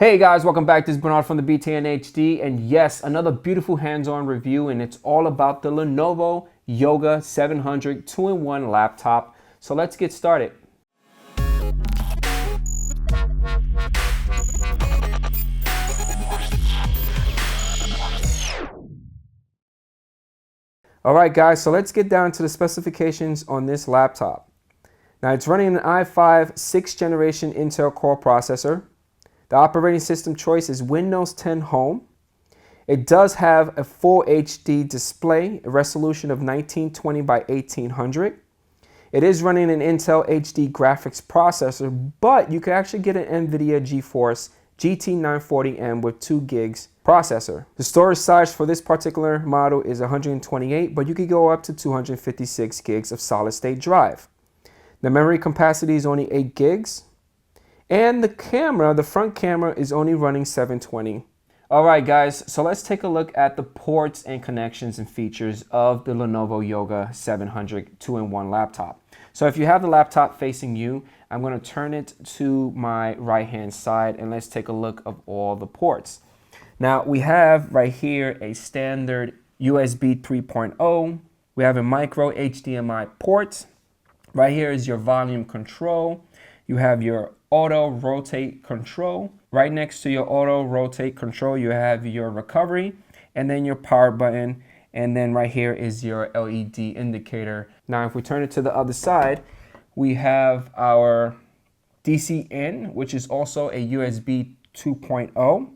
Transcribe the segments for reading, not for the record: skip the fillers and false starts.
Hey guys, welcome back. This is Bernard from the BTNHD, and yes, another beautiful hands-on review, and it's all about the Lenovo Yoga 700 2-in-1 laptop. So let's get started. All right guys, so let's get down to the specifications on this laptop. Now it's running an i5 6th generation Intel Core processor. The operating system choice is Windows 10 Home. It does have a full HD display, a resolution of 1920 by 1800. It is running an Intel HD graphics processor, but you can actually get an NVIDIA GeForce GT 940M with 2 gigs processor. The storage size for this particular model is 128, but you could go up to 256 gigs of solid state drive. The memory capacity is only 8 gigs. And the camera, the front camera, is only running 720. All right, guys, so let's take a look at the ports and connections and features of the Lenovo Yoga 700 2-in-1 laptop. So if you have the laptop facing you, I'm going to turn it to my right-hand side, and let's take a look of all the ports. Now, we have right here a standard USB 3.0. We have a micro HDMI port. Right here is your volume control. You have your auto rotate control. Right next to your auto rotate control, you have your recovery and then your power button. And then right here is your LED indicator. Now, if we turn it to the other side, we have our DC in, which is also a USB 2.0.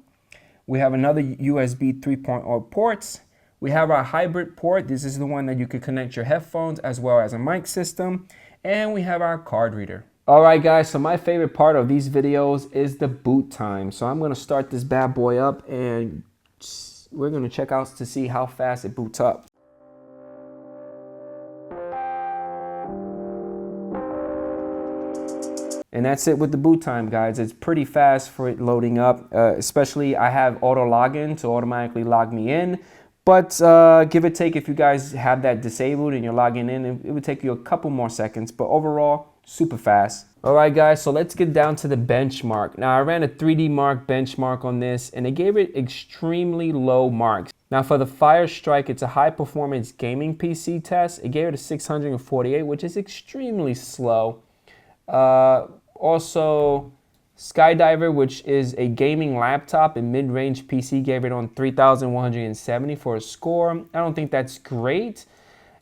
We have another USB 3.0 ports. We have our hybrid port. This is the one that you could connect your headphones as well as a mic system. And we have our card reader. All right, guys, so my favorite part of these videos is the boot time. So I'm going to start this bad boy up, and we're going to check out to see how fast it boots up. And that's it with the boot time, guys. It's pretty fast for it loading up, especially I have auto login to automatically log me in. But give or take, if you guys have that disabled and you're logging in, it would take you a couple more seconds. But overall, super fast. All right, guys, so let's get down to the benchmark. Now, I ran a 3D Mark benchmark on this, and it gave it extremely low marks. Now, for the Fire Strike, it's a high-performance gaming PC test. It gave it a 648, which is extremely slow. Also, Skydiver, which is a gaming laptop and mid-range PC, gave it on 3,170 for a score. I don't think that's great.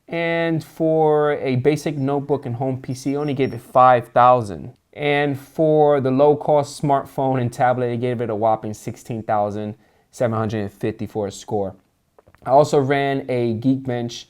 And for a basic notebook and home PC, only gave it 5,000. And for the low-cost smartphone and tablet, it gave it a whopping 16,750 for a score. I also ran a Geekbench,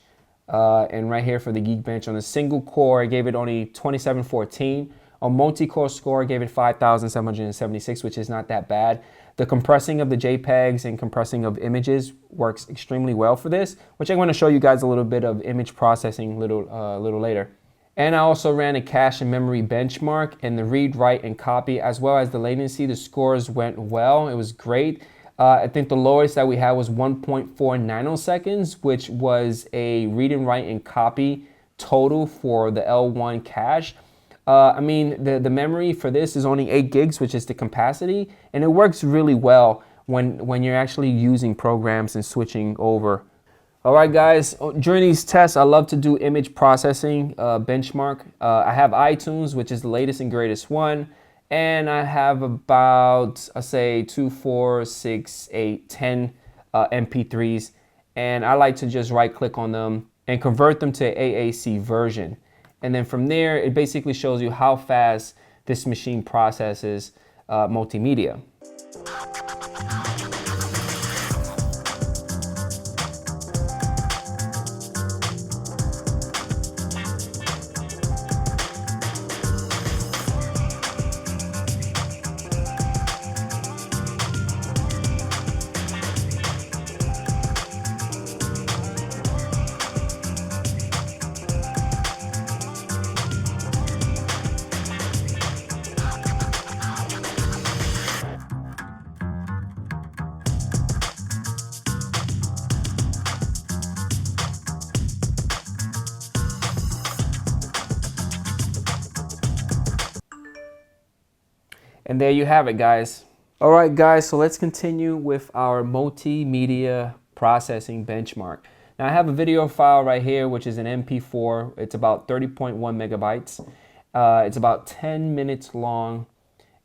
and right here for the Geekbench on a single core, I gave it only 2714. On multi-core score, I gave it 5,776, which is not that bad. The compressing of the JPEGs and compressing of images works extremely well for this, which I'm going to show you guys a little bit of image processing a little later. And I also ran a cache and memory benchmark, and the read, write, and copy, as well as the latency. The scores went well. It was great. I think the lowest that we had was 1.4 nanoseconds, which was a read and write and copy total for the L1 cache. I mean, the memory for this is only 8 gigs, which is the capacity, and it works really well when you're actually using programs and switching over. All right, guys, during these tests, I love to do image processing benchmark. I have iTunes, which is the latest and greatest one, and I have about, I say, 2, 4, 6, 8, 10 MP3s, and I like to just right-click on them and convert them to AAC version. And then from there, it basically shows you how fast this machine processes multimedia. And there you have it, guys. All right, guys, so let's continue with our multimedia processing benchmark. Now, I have a video file right here, which is an MP4. It's about 30.1 megabytes. It's about 10 minutes long,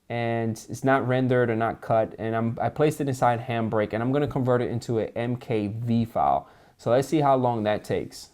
and it's not rendered or not cut. And I placed it inside Handbrake, and I'm going to convert it into an MKV file. So let's see how long that takes.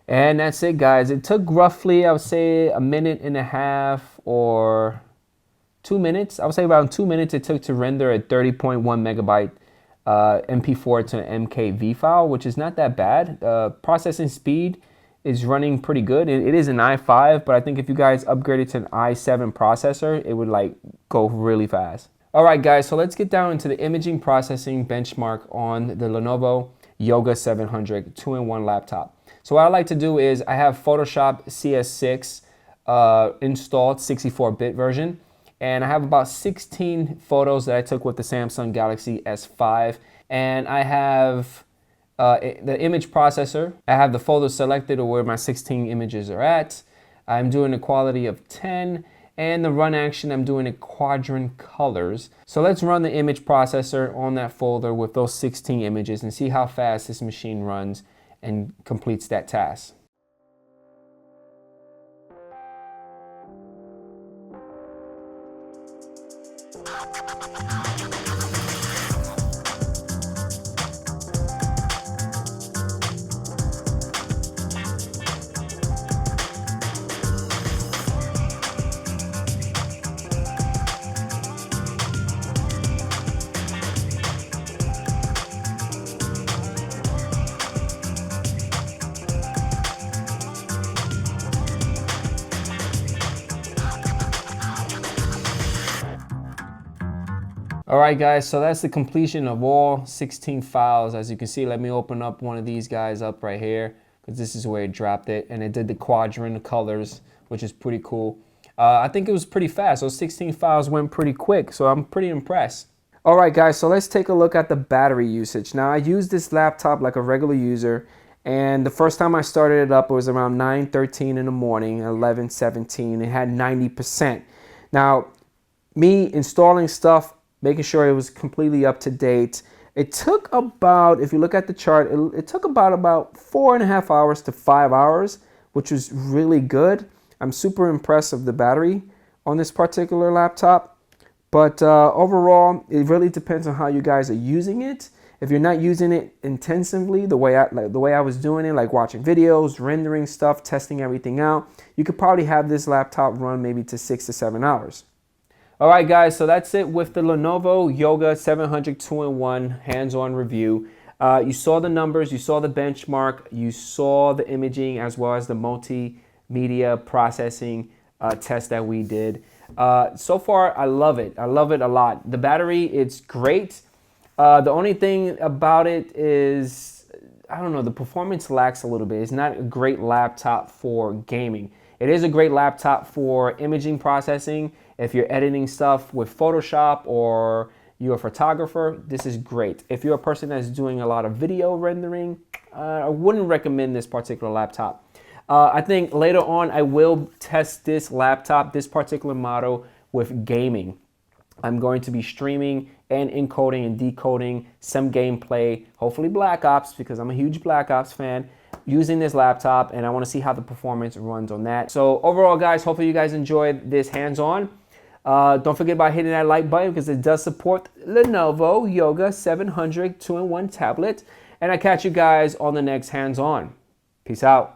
And that's it, guys. It took roughly, I would say, a minute and a half or 2 minutes. I would say around 2 minutes it took to render a 30.1 megabyte MP4 to an MKV file, which is not that bad. Processing speed is running pretty good. It is an i5, but I think if you guys upgrade it to an i7 processor, it would like go really fast. All right, guys, so let's get down into the imaging processing benchmark on the Lenovo Yoga 700 2-in-1 laptop. So what I like to do is I have Photoshop CS6 installed, 64-bit version, and I have about 16 photos that I took with the Samsung Galaxy S5, and I have the image processor. I have the folder selected or where my 16 images are at. I'm doing a quality of 10, and the run action, I'm doing a quadrant colors. So let's run the image processor on that folder with those 16 images and see how fast this machine runs and completes that task. All right, guys, so that's the completion of all 16 files. As you can see, let me open up one of these guys up right here, because this is where it dropped it, and it did the quadrant colors, which is pretty cool. I think it was pretty fast. Those 16 files went pretty quick, so I'm pretty impressed. All right, guys, so let's take a look at the battery usage. Now, I use this laptop like a regular user, and the first time I started it up, it was around 9:13 in the morning, 11:17. It had 90%. Now, me installing stuff, making sure it was completely up to date. It took about, if you look at the chart, it took about 4.5 hours to 5 hours, which was really good. I'm super impressed with the battery on this particular laptop. But overall, it really depends on how you guys are using it. If you're not using it intensively, the way I was doing it, like watching videos, rendering stuff, testing everything out, you could probably have this laptop run maybe to 6 to 7 hours. All right, guys, so that's it with the Lenovo Yoga 700 2-in-1 hands-on review. You saw the numbers, you saw the benchmark, you saw the imaging, as well as the multimedia processing test that we did. So far, I love it. I love it a lot. The battery, it's great. The only thing about it is, I don't know, the performance lacks a little bit. It's not a great laptop for gaming. It is a great laptop for imaging processing. If you're editing stuff with Photoshop or you're a photographer, this is great. If you're a person that's doing a lot of video rendering, I wouldn't recommend this particular laptop. I think later on I will test this laptop, this particular model, with gaming. I'm going to be streaming and encoding and decoding some gameplay, hopefully Black Ops, because I'm a huge Black Ops fan, using this laptop, and I want to see how the performance runs on that. So overall, guys, hopefully you guys enjoyed this hands-on. Don't forget about hitting that like button because it does support Lenovo Yoga 700 2-in-1 tablet. And I catch you guys on the next hands-on. Peace out.